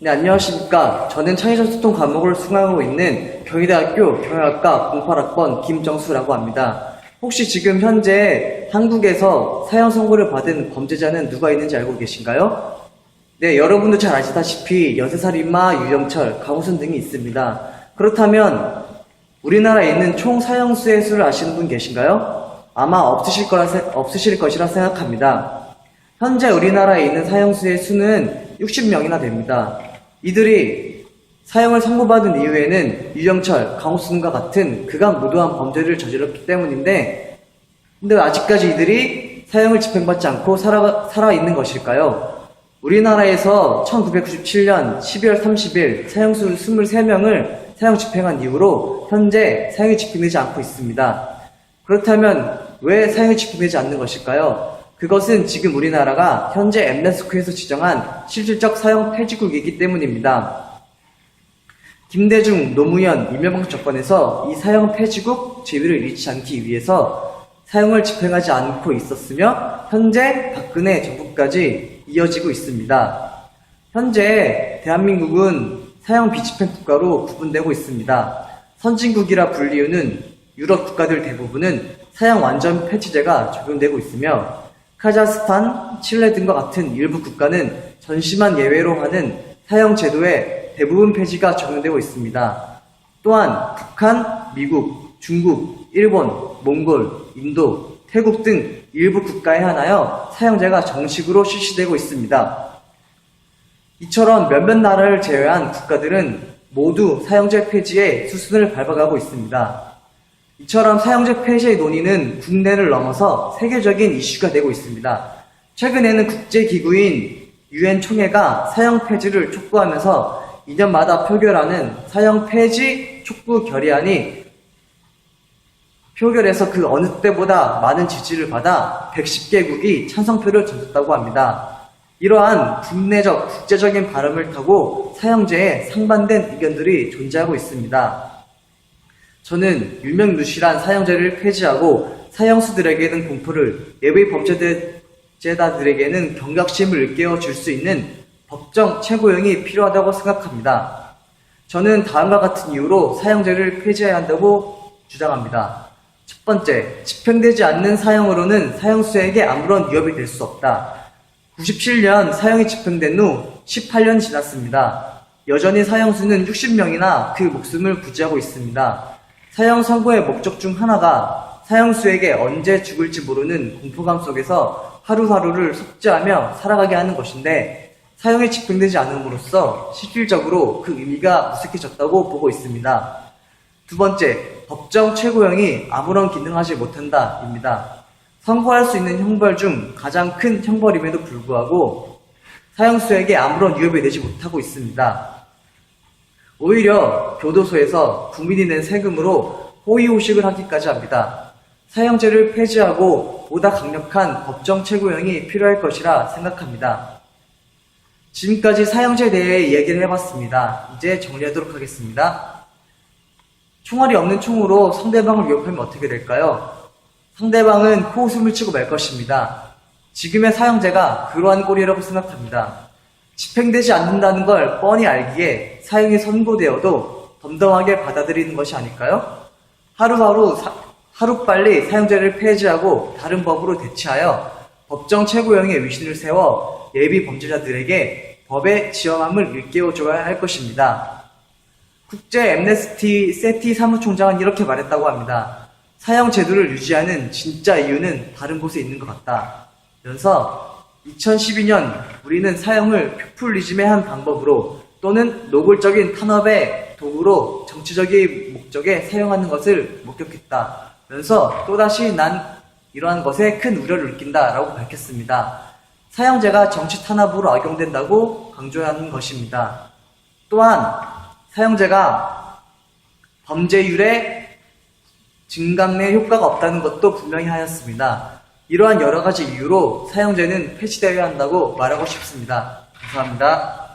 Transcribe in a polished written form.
네, 안녕하십니까. 저는 창의적 소통 과목을 수강하고 있는 경희대학교 경영학과 08학번 김정수라고 합니다. 혹시 지금 현재 한국에서 사형 선고를 받은 범죄자는 누가 있는지 알고 계신가요? 네, 여러분도 잘 아시다시피 연쇄살인마, 유영철, 강우순 등이 있습니다. 그렇다면 우리나라에 있는 총 사형수의 수를 아시는 분 계신가요? 아마 없으실 것이라 생각합니다. 현재 우리나라에 있는 사형수의 수는 60명이나 됩니다. 이들이 사형을 선고받은 이후에는 유영철, 강우순과 같은 극악무도한 범죄를 저질렀기 때문인데, 근데 아직까지 이들이 사형을 집행받지 않고 살아있는 것일까요? 우리나라에서 1997년 12월 30일 사형수 23명을 사형 집행한 이후로 현재 사형이 집행되지 않고 있습니다. 그렇다면 왜 사형이 집행되지 않는 것일까요? 그것은 지금 우리나라가 현재 엠네스코에서 지정한 실질적 사형 폐지국이기 때문입니다. 김대중, 노무현, 이명박 정권에서 이 사형 폐지국 지위를 잃지 않기 위해서 사형을 집행하지 않고 있었으며 현재 박근혜 정부까지 이어지고 있습니다. 현재 대한민국은 사형 비집행 국가로 구분되고 있습니다. 선진국이라 불리우는 유럽 국가들 대부분은 사형 완전 폐지제가 적용되고 있으며 카자흐스탄, 칠레 등과 같은 일부 국가는 전심한 예외로 하는 사형 제도에 대부분 폐지가 적용되고 있습니다. 또한 북한, 미국, 중국, 일본, 몽골, 인도, 태국 등 일부 국가에 한하여 사형제가 정식으로 실시되고 있습니다. 이처럼 몇몇 나라를 제외한 국가들은 모두 사형제 폐지에 수순을 밟아가고 있습니다. 이처럼 사형제 폐지의 논의는 국내를 넘어서 세계적인 이슈가 되고 있습니다. 최근에는 국제기구인 UN 총회가 사형 폐지를 촉구하면서 2년마다 표결하는 사형 폐지 촉구 결의안이 표결에서 그 어느 때보다 많은 지지를 받아 110개국이 찬성표를 던졌다고 합니다. 이러한 국내적, 국제적인 바람을 타고 사형제에 상반된 의견들이 존재하고 있습니다. 저는 유명무실한 사형제를 폐지하고 사형수들에게는 공포를, 예비 범죄자들에게는 경각심을 일깨워줄 수 있는 법정 최고형이 필요하다고 생각합니다. 저는 다음과 같은 이유로 사형제를 폐지해야 한다고 주장합니다. 첫 번째, 집행되지 않는 사형으로는 사형수에게 아무런 위협이 될 수 없다. 97년 사형이 집행된 후 18년 지났습니다. 여전히 사형수는 60명이나 그 목숨을 부지하고 있습니다. 사형 선고의 목적 중 하나가 사형수에게 언제 죽을지 모르는 공포감 속에서 하루하루를 속죄하며 살아가게 하는 것인데, 사형이 집행되지 않음으로써 실질적으로 그 의미가 무색해졌다고 보고 있습니다. 두 번째, 법정 최고형이 아무런 기능하지 못한다 입니다. 선고할 수 있는 형벌 중 가장 큰 형벌임에도 불구하고 사형수에게 아무런 위협이 되지 못하고 있습니다. 오히려 교도소에서 국민이 낸 세금으로 호의호식을 하기까지 합니다. 사형제를 폐지하고 보다 강력한 법정 최고형이 필요할 것이라 생각합니다. 지금까지 사형제에 대해 이야기를 해봤습니다. 이제 정리하도록 하겠습니다. 총알이 없는 총으로 상대방을 위협하면 어떻게 될까요? 상대방은 코웃음을 치고 말 것입니다. 지금의 사형제가 그러한 꼴이라고 생각합니다. 집행되지 않는다는 걸 뻔히 알기에 사형이 선고되어도 덤덤하게 받아들이는 것이 아닐까요? 하루빨리 사형제를 폐지하고 다른 법으로 대체하여 법정 최고형의 위신을 세워 예비 범죄자들에게 법의 지엄함을 일깨워줘야 할 것입니다. 국제 엠네스티 세티 사무총장은 이렇게 말했다고 합니다. 사형 제도를 유지하는 진짜 이유는 다른 곳에 있는 것 같다. 면서 2012년 우리는 사형을 포퓰리즘의 한 방법으로 또는 노골적인 탄압의 도구로 정치적인 목적에 사용하는 것을 목격했다. 면서 또다시 난 이러한 것에 큰 우려를 느낀다 라고 밝혔습니다. 사형제가 정치 탄압으로 악용된다고 강조하는 것입니다. 또한 사형제가 범죄율의 증강에 효과가 없다는 것도 분명히 하였습니다. 이러한 여러 가지 이유로 사형제는 폐지되어야 한다고 말하고 싶습니다. 감사합니다.